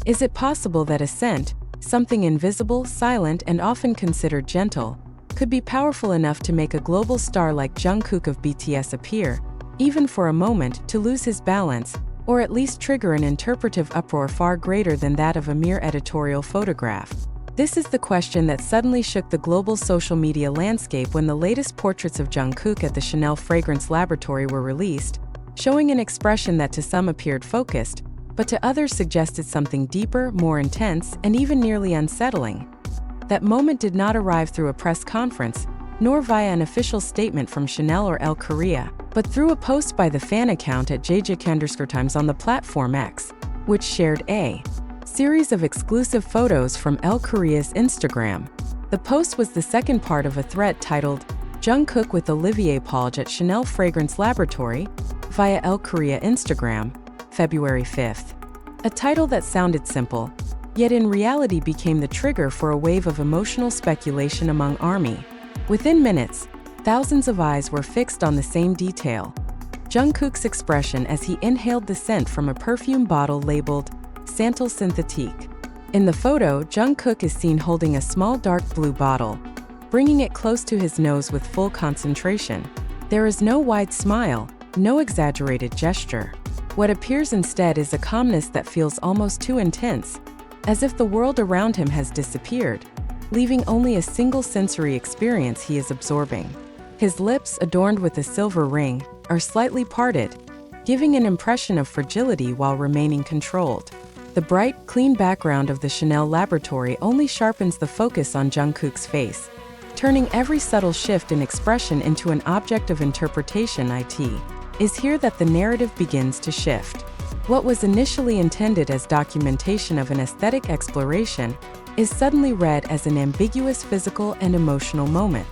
Is it possible that a scent, something invisible, silent, and often considered gentle, could be powerful enough to make a global star like Jungkook of BTS appear, even for a moment, to lose his balance, or at least trigger an interpretive uproar far greater than that of a mere editorial photograph? This is the question that suddenly shook the global social media landscape when the latest portraits of Jungkook at the Chanel Fragrance Laboratory were released, showing an expression that to some appeared focused, but to others suggested something deeper, more intense, and even nearly unsettling. That moment did not arrive through a press conference, nor via an official statement from Chanel or Elle Korea, but through a post by the fan account at jimochii_times on the platform X, which shared a series of exclusive photos from Elle Korea's Instagram. The post was the second part of a thread titled, Jungkook with Olivier Paulge at Chanel Fragrance Laboratory, via Elle Korea Instagram, February 5th. A title that sounded simple, yet in reality became the trigger for a wave of emotional speculation among ARMY. Within minutes, thousands of eyes were fixed on the same detail: Jungkook's expression as he inhaled the scent from a perfume bottle labeled Santal Synthétique. In the photo, Jungkook is seen holding a small dark blue bottle, bringing it close to his nose with full concentration. There is no wide smile, no exaggerated gesture. What appears instead is a calmness that feels almost too intense, as if the world around him has disappeared, leaving only a single sensory experience he is absorbing. His lips, adorned with a silver ring, are slightly parted, giving an impression of fragility while remaining controlled. The bright, clean background of the Chanel laboratory only sharpens the focus on Jungkook's face, turning every subtle shift in expression into an object of interpretation. It is here that the narrative begins to shift. What was initially intended as documentation of an aesthetic exploration is suddenly read as an ambiguous physical and emotional moment.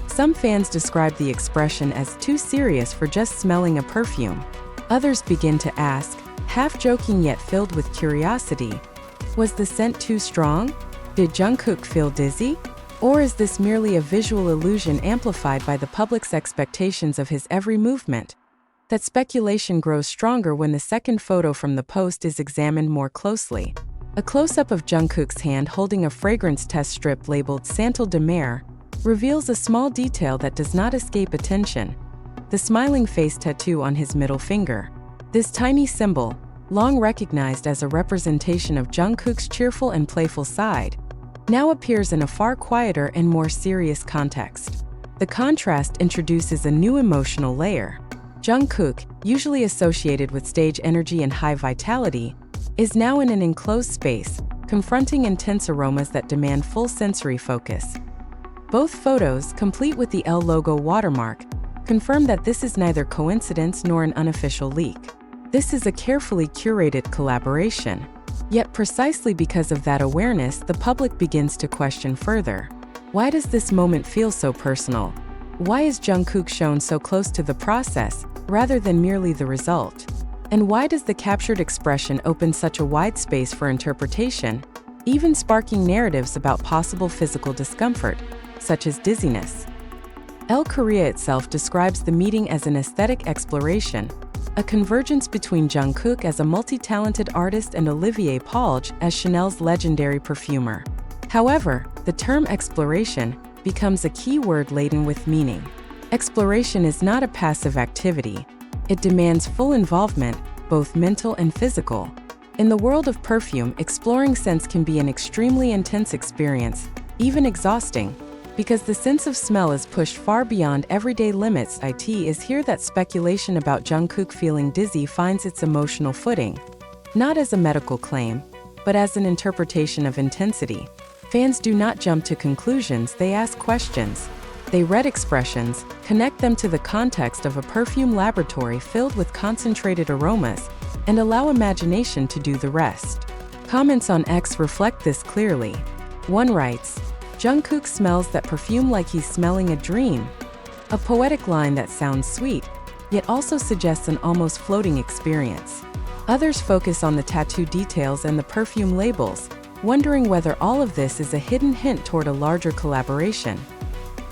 Some fans describe the expression as too serious for just smelling a perfume. Others begin to ask, half joking yet filled with curiosity, was the scent too strong? Did Jungkook feel dizzy? Or is this merely a visual illusion amplified by the public's expectations of his every movement? That speculation grows stronger when the second photo from the post is examined more closely. A close-up of Jungkook's hand holding a fragrance test strip labeled Santal de Mer reveals a small detail that does not escape attention: the smiling face tattoo on his middle finger. This tiny symbol, long recognized as a representation of Jungkook's cheerful and playful side, now appears in a far quieter and more serious context. The contrast introduces a new emotional layer. Jungkook, usually associated with stage energy and high vitality, is now in an enclosed space, confronting intense aromas that demand full sensory focus. Both photos, complete with the Elle logo watermark, confirm that this is neither coincidence nor an unofficial leak. This is a carefully curated collaboration. Yet precisely because of that awareness, the public begins to question further. Why does this moment feel so personal? Why is Jungkook shown so close to the process, rather than merely the result? And why does the captured expression open such a wide space for interpretation, even sparking narratives about possible physical discomfort, such as dizziness? Elle Korea itself describes the meeting as an aesthetic exploration, a convergence between Jungkook as a multi-talented artist and Olivier Paulge as Chanel's legendary perfumer. However, the term exploration becomes a key word laden with meaning. Exploration is not a passive activity. It demands full involvement, both mental and physical. In the world of perfume, exploring scents can be an extremely intense experience, even exhausting, because the sense of smell is pushed far beyond everyday limits. It is here that speculation about Jungkook feeling dizzy finds its emotional footing, not as a medical claim, but as an interpretation of intensity. Fans do not jump to conclusions, they ask questions. They read expressions, connect them to the context of a perfume laboratory filled with concentrated aromas, and allow imagination to do the rest. Comments on X reflect this clearly. One writes, Jungkook smells that perfume like he's smelling a dream. A poetic line that sounds sweet, yet also suggests an almost floating experience. Others focus on the tattoo details and the perfume labels, wondering whether all of this is a hidden hint toward a larger collaboration.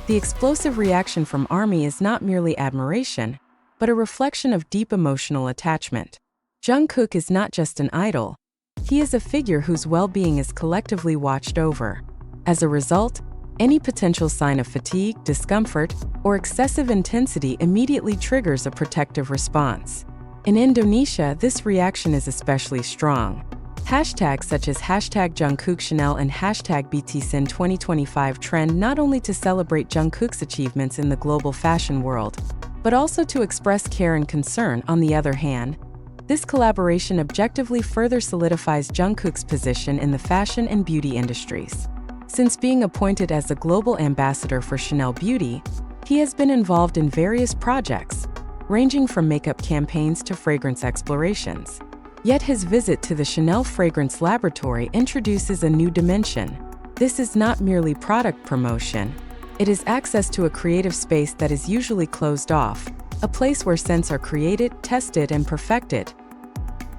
The explosive reaction from ARMY is not merely admiration, but a reflection of deep emotional attachment. Jungkook is not just an idol, He is a figure whose well-being is collectively watched over. As a result, any potential sign of fatigue, discomfort, or excessive intensity immediately triggers a protective response. In Indonesia, this reaction is especially strong. Hashtags such as hashtag Jungkook Chanel and hashtag BTSin 2025 trend not only to celebrate Jungkook's achievements in the global fashion world, but also to express care and concern. On the other hand, this collaboration objectively further solidifies Jungkook's position in the fashion and beauty industries. Since being appointed as the global ambassador for Chanel Beauty, he has been involved in various projects, ranging from makeup campaigns to fragrance explorations. Yet his visit to the Chanel Fragrance Laboratory introduces a new dimension. This is not merely product promotion. It is access to a creative space that is usually closed off, a place where scents are created, tested, and perfected.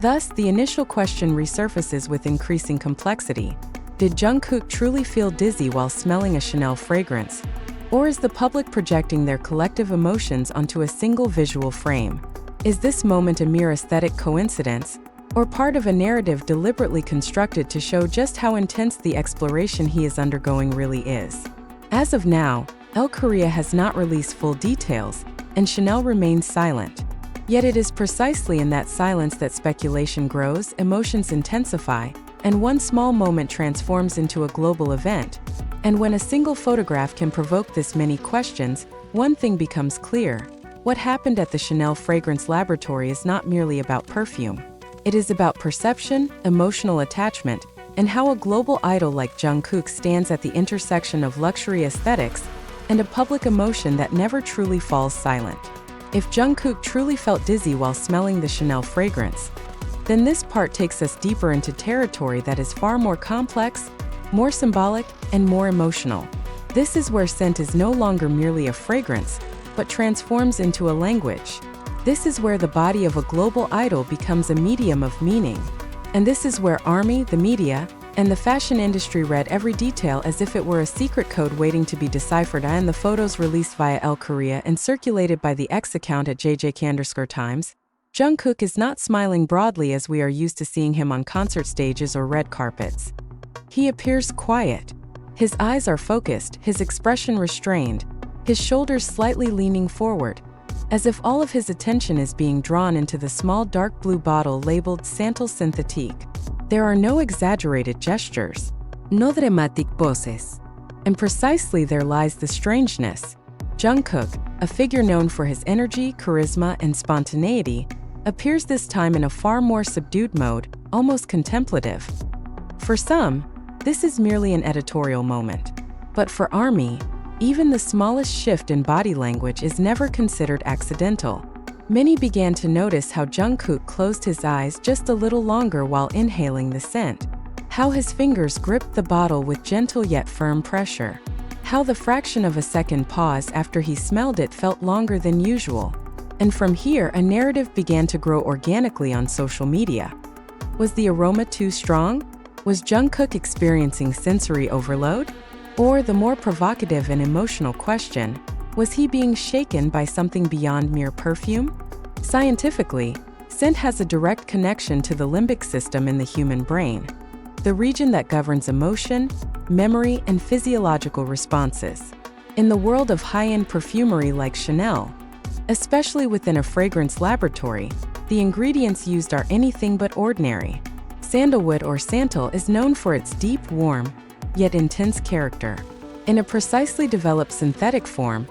Thus, the initial question resurfaces with increasing complexity. Did Jungkook truly feel dizzy while smelling a Chanel fragrance? Or is the public projecting their collective emotions onto a single visual frame? Is this moment a mere aesthetic coincidence, or part of a narrative deliberately constructed to show just how intense the exploration he is undergoing really is? As of now, Korea has not released full details, and Chanel remains silent. Yet it is precisely in that silence that speculation grows, emotions intensify, and one small moment transforms into a global event. And when a single photograph can provoke this many questions, one thing becomes clear. What happened at the Chanel Fragrance Laboratory is not merely about perfume. It is about perception, emotional attachment, and how a global idol like Jungkook stands at the intersection of luxury aesthetics and a public emotion that never truly falls silent. If Jungkook truly felt dizzy while smelling the Chanel fragrance, then this part takes us deeper into territory that is far more complex, more symbolic, and more emotional. This is where scent is no longer merely a fragrance, but transforms into a language. This is where the body of a global idol becomes a medium of meaning. And this is where ARMY, the media, and the fashion industry read every detail as if it were a secret code waiting to be deciphered. And the photos released via Korea and circulated by the X account at JJK_Times, Jungkook is not smiling broadly as we are used to seeing him on concert stages or red carpets. He appears quiet. His eyes are focused, his expression restrained, his shoulders slightly leaning forward, as if all of his attention is being drawn into the small dark blue bottle labeled Santal Synthetique. There are no exaggerated gestures, no dramatic poses. And precisely there lies the strangeness. Jungkook, a figure known for his energy, charisma, and spontaneity, appears this time in a far more subdued mode, almost contemplative. For some, this is merely an editorial moment. But for ARMY, even the smallest shift in body language is never considered accidental. Many began to notice how Jungkook closed his eyes just a little longer while inhaling the scent, how his fingers gripped the bottle with gentle yet firm pressure, how the fraction of a second pause after he smelled it felt longer than usual. And from here, a narrative began to grow organically on social media. Was the aroma too strong? Was Jungkook experiencing sensory overload? Or the more provocative and emotional question, was he being shaken by something beyond mere perfume? Scientifically, scent has a direct connection to the limbic system in the human brain, the region that governs emotion, memory, and physiological responses. In the world of high-end perfumery like Chanel, especially within a fragrance laboratory, the ingredients used are anything but ordinary. Sandalwood or santal is known for its deep, warm, yet intense character. In a precisely developed synthetic form,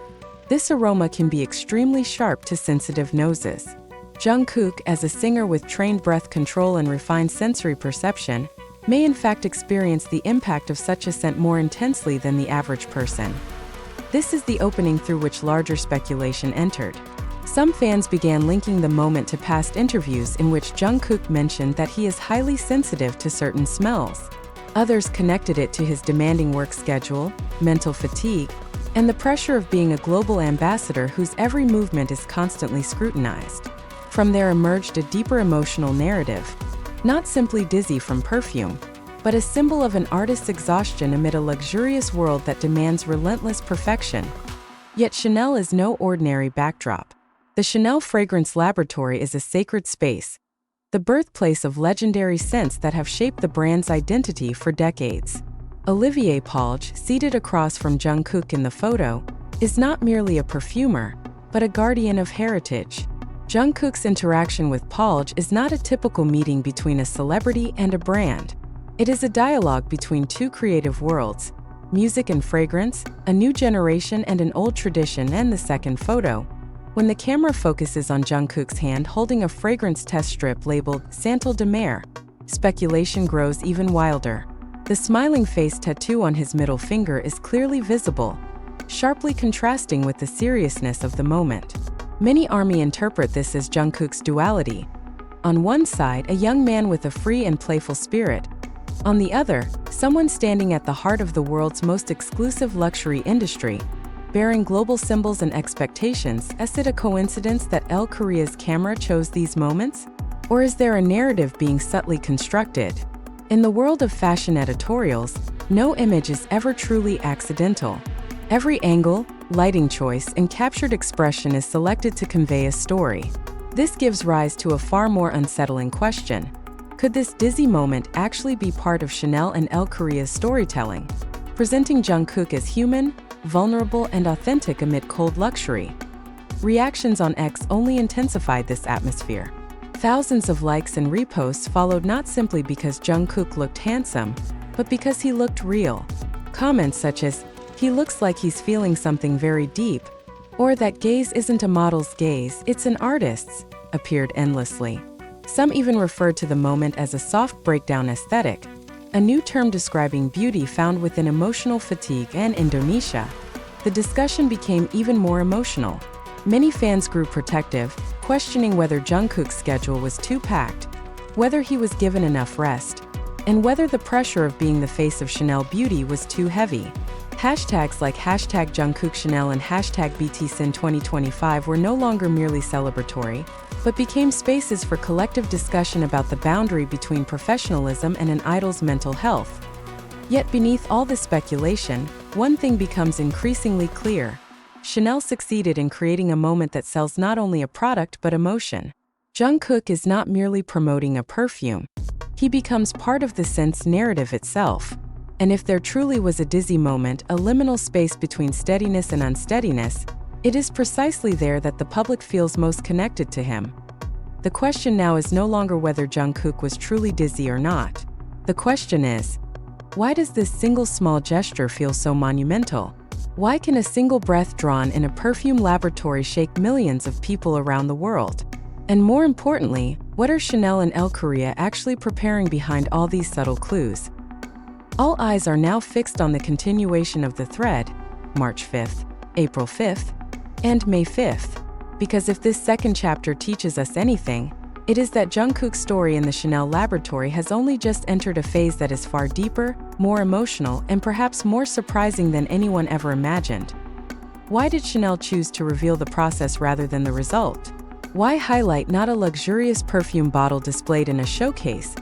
this aroma can be extremely sharp to sensitive noses. Jungkook, as a singer with trained breath control and refined sensory perception, may in fact experience the impact of such a scent more intensely than the average person. This is the opening through which larger speculation entered. Some fans began linking the moment to past interviews in which Jungkook mentioned that he is highly sensitive to certain smells. Others connected it to his demanding work schedule, mental fatigue, and the pressure of being a global ambassador whose every movement is constantly scrutinized. From there emerged a deeper emotional narrative, not simply dizzy from perfume, but a symbol of an artist's exhaustion amid a luxurious world that demands relentless perfection. Yet Chanel is no ordinary backdrop. The Chanel Fragrance Laboratory is a sacred space, the birthplace of legendary scents that have shaped the brand's identity for decades. Olivier Paulge, seated across from Jungkook in the photo, is not merely a perfumer, but a guardian of heritage. Jungkook's interaction with Paulge is not a typical meeting between a celebrity and a brand. It is a dialogue between two creative worlds, music and fragrance, a new generation and an old tradition. And the second photo, when the camera focuses on Jungkook's hand holding a fragrance test strip labeled Santal de Mer, speculation grows even wilder. The smiling face tattoo on his middle finger is clearly visible, sharply contrasting with the seriousness of the moment. Many ARMY interpret this as Jungkook's duality. On one side, a young man with a free and playful spirit. On the other, someone standing at the heart of the world's most exclusive luxury industry, bearing global symbols and expectations. Is it a coincidence that El Korea's camera chose these moments? Or is there a narrative being subtly constructed? In the world of fashion editorials, no image is ever truly accidental. Every angle, lighting choice, and captured expression is selected to convey a story. This gives rise to a far more unsettling question. Could this dizzy moment actually be part of Chanel and El Korea's storytelling, presenting Jungkook as human, vulnerable, and authentic amid cold luxury? Reactions on X only intensified this atmosphere. Thousands of likes and reposts followed, not simply because Jungkook looked handsome, but because he looked real. Comments such as, "He looks like he's feeling something very deep," or "That gaze isn't a model's gaze, it's an artist's," appeared endlessly. Some even referred to the moment as a soft breakdown aesthetic, a new term describing beauty found within emotional fatigue. And Indonesia, the discussion became even more emotional. Many fans grew protective, questioning whether Jungkook's schedule was too packed, whether he was given enough rest, and whether the pressure of being the face of Chanel beauty was too heavy. Hashtags like hashtag Jungkook Chanel and hashtag BTSin 2025 were no longer merely celebratory, but became spaces for collective discussion about the boundary between professionalism and an idol's mental health. Yet beneath all this speculation, one thing becomes increasingly clear. Chanel succeeded in creating a moment that sells not only a product but emotion. Jungkook is not merely promoting a perfume. He becomes part of the scent's narrative itself. And if there truly was a dizzy moment, a liminal space between steadiness and unsteadiness, it is precisely there that the public feels most connected to him. The question now is no longer whether Jungkook was truly dizzy or not. The question is, why does this single small gesture feel so monumental? Why can a single breath drawn in a perfume laboratory shake millions of people around the world? And more importantly, what are Chanel and El Korea actually preparing behind all these subtle clues? All eyes are now fixed on the continuation of the thread, March 5th, April 5th, and May 5th. Because if this second chapter teaches us anything, it is that Jungkook's story in the Chanel laboratory has only just entered a phase that is far deeper, more emotional, and perhaps more surprising than anyone ever imagined. Why did Chanel choose to reveal the process rather than the result? Why highlight not a luxurious perfume bottle displayed in a showcase,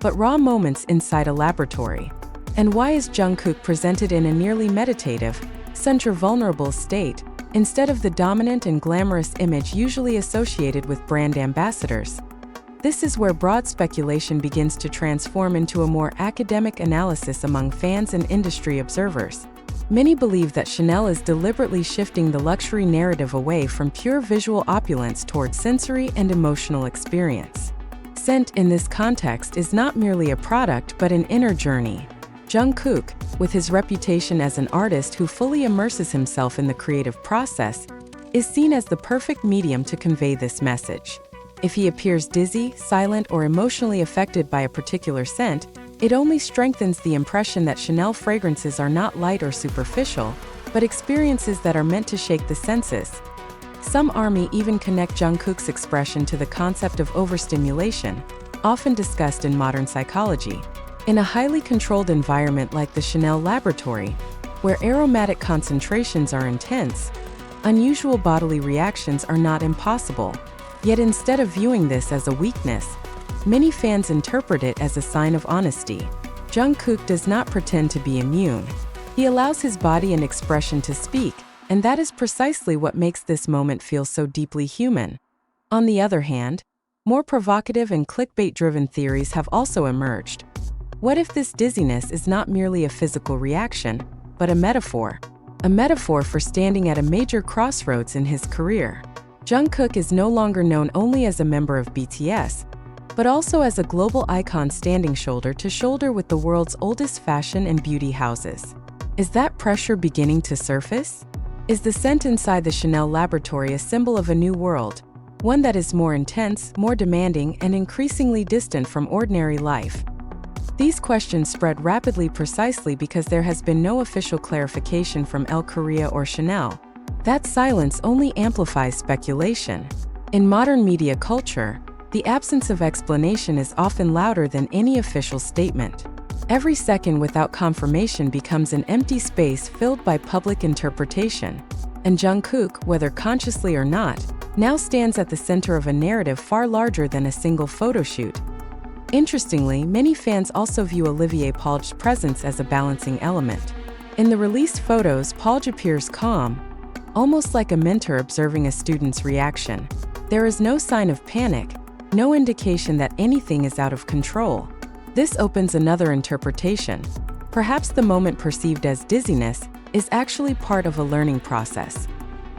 but raw moments inside a laboratory? And why is Jungkook presented in a nearly meditative, vulnerable state, instead of the dominant and glamorous image usually associated with brand ambassadors? This is where broad speculation begins to transform into a more academic analysis among fans and industry observers. Many believe that Chanel is deliberately shifting the luxury narrative away from pure visual opulence toward sensory and emotional experience. Scent in this context is not merely a product but an inner journey. Jungkook, with his reputation as an artist who fully immerses himself in the creative process, is seen as the perfect medium to convey this message. If he appears dizzy, silent, or emotionally affected by a particular scent, it only strengthens the impression that Chanel fragrances are not light or superficial, but experiences that are meant to shake the senses. Some ARMY even connect Jungkook's expression to the concept of overstimulation, often discussed in modern psychology. In a highly controlled environment like the Chanel laboratory, where aromatic concentrations are intense, unusual bodily reactions are not impossible. Yet instead of viewing this as a weakness, many fans interpret it as a sign of honesty. Jungkook does not pretend to be immune. He allows his body and expression to speak, and that is precisely what makes this moment feel so deeply human. On the other hand, More provocative and clickbait-driven theories have also emerged. What if this dizziness is not merely a physical reaction, but a metaphor? A metaphor for standing at a major crossroads in his career. Jungkook is no longer known only as a member of BTS, but also as a global icon standing shoulder to shoulder with the world's oldest fashion and beauty houses. Is that pressure beginning to surface? Is the scent inside the Chanel laboratory a symbol of a new world, one that is more intense, more demanding, and increasingly distant from ordinary life? These questions spread rapidly precisely because there has been no official clarification from El Korea or Chanel. That silence only amplifies speculation. In modern media culture, the absence of explanation is often louder than any official statement. Every second without confirmation becomes an empty space filled by public interpretation. And Jungkook, whether consciously or not, now stands at the center of a narrative far larger than a single photoshoot. Interestingly, many fans also view Olivier Paul's presence as a balancing element. In the released photos, Paul appears calm, almost like a mentor observing a student's reaction. There is no sign of panic, no indication that anything is out of control. This opens another interpretation. Perhaps the moment perceived as dizziness is actually part of a learning process.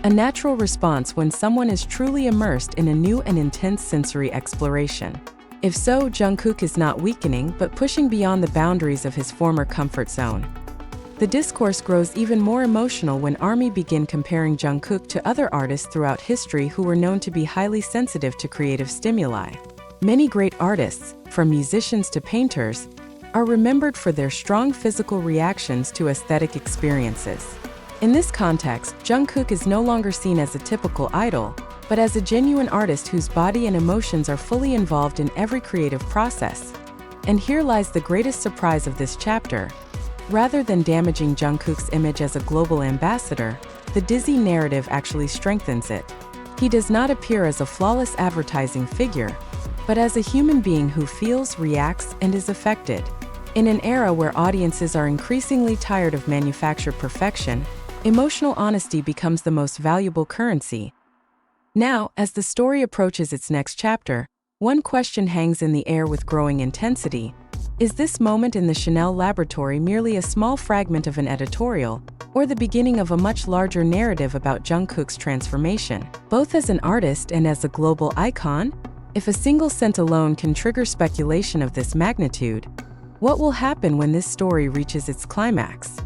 A natural response when someone is truly immersed in a new and intense sensory exploration. If so, Jungkook is not weakening but pushing beyond the boundaries of his former comfort zone. The discourse grows even more emotional when ARMY begin comparing Jungkook to other artists throughout history who were known to be highly sensitive to creative stimuli. Many great artists, from musicians to painters, are remembered for their strong physical reactions to aesthetic experiences. In this context, Jungkook is no longer seen as a typical idol, but as a genuine artist whose body and emotions are fully involved in every creative process. And here lies the greatest surprise of this chapter. Rather than damaging Jungkook's image as a global ambassador, the dizzy narrative actually strengthens it. He does not appear as a flawless advertising figure, but as a human being who feels, reacts, and is affected. In an era where audiences are increasingly tired of manufactured perfection, emotional honesty becomes the most valuable currency. Now, as the story approaches its next chapter, one question hangs in the air with growing intensity. Is this moment in the Chanel laboratory merely a small fragment of an editorial, or the beginning of a much larger narrative about Jungkook's transformation, both as an artist and as a global icon? If a single scent alone can trigger speculation of this magnitude, what will happen when this story reaches its climax?